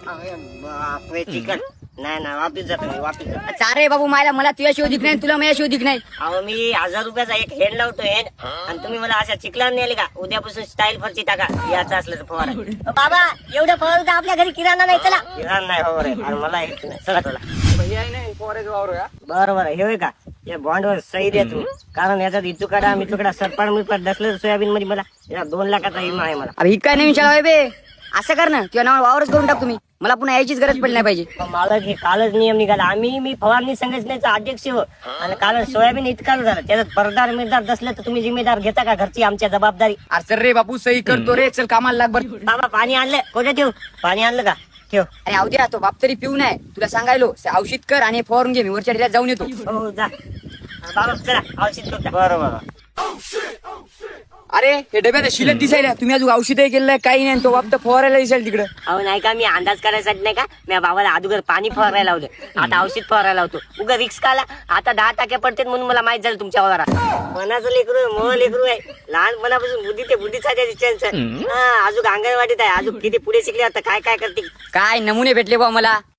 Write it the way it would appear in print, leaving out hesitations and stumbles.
बापरे चिकन नाही ना वापिस जातो मी वापिस जातो. चारे बाबू मला तुझ्या शोधिक नाही, तुला माझ्या शोधिक नाही. अहो मी 1000 रुपयाचा एक हेड लावतो हेड आणि तुम्ही मला अशा चिकलान नेले का? उद्यापासून स्टाईल फरची टाका याचं असलं तर फवारा. बाबा एवढं फळ तर आपल्या घरी किराणा नाही. चला किराण नाही हो रे आणि मला हेच नाही. चला चला बरोबर हे होय का या बॉन्डवर सही द्या तुम्ही कारण याच्यात इचुकाडा मिचुकाडा सरपाड मिरपाड दसलं सोयाबीन मध्ये मला या 2 लाखाचा विमा आहे मला. अरे ही काय नवीन शाळा बे, असं कर ना तुझ्या नावावर वावरच करून टाक तुम्ही, मला पुन्हा यायचीच गरज पडली नाही पाहिजे. मालक हे कालच नियम निघाला. मी फवारणी संघटनेचा अध्यक्ष हो आणि काल सोयाबीन इतकं झालं त्याच्यात परदार मिरदार दसलं तर तुम्ही जिम्मेदार घेता का? घरची आमच्या जबाबदारी. अरे चल रे बापू सही करतो रे, चल कामाला लाग बर. बाबा पाणी आणलं कोठे ठेवू? पाणी आणलं का? ठेव. अरे अवद्या तो बाप तरी पिऊ नाही, तुला सांगायलो औषध कर आणि फवारून घे, मी वरच्या ढिल्यात जाऊन येतो. हो जा बाबा चला औषध करू. बरोबर अरे हे डब्यात शिलत दिसायला, तुम्ही अजून औषधही केलं काही नाही, तो बाप तर फवारायला दिसायला तिकडं. अहो नाही का मी अंदाज करायसाठी नाही का मी बाबाला अगोदर पाणी फवारायला लावलं आता औषध फवारायला लावतो. उगा रिक्स काला आता 10 टाक्या पडते म्हणून मला माहित झालं तुमच्या वावरात. मनाचं लेकरू मोह लेकरू आहे लहानपणापासून बुद्धी ते बुद्धीचा अजून अंगणवाडीत आहे अजून किती पुढे शिकले आता काय काय करते. काय नमुने भेटले बा मला.